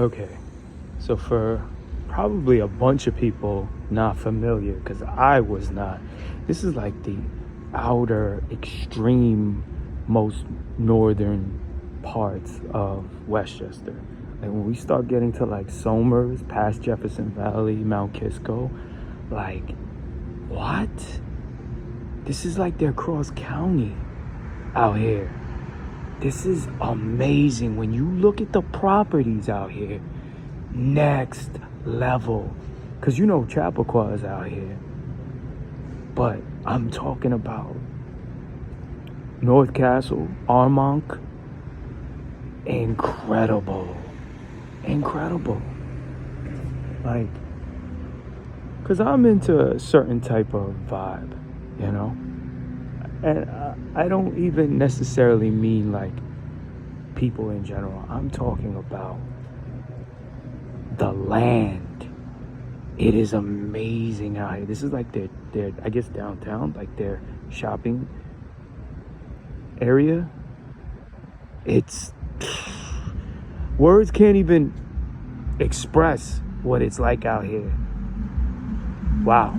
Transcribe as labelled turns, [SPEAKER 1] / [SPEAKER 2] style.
[SPEAKER 1] Okay, so for probably a bunch of people not familiar, because I was not, this is like the outer, extreme, most northern parts of Westchester. Like when we start getting to like Somers, past Jefferson Valley, Mount Kisco, like, what? This is like their cross county out here. This is amazing. When you look at the properties out here, next level. Because you know Chappaqua is out here. But I'm talking about North Castle, Armonk. Incredible. Incredible. Like, because I'm into a certain type of vibe, you know? And I don't even necessarily mean like people in general. I'm talking about the land. It is amazing out here. This is like their I guess downtown, like their shopping area. It's words can't even express what it's like out here. Wow.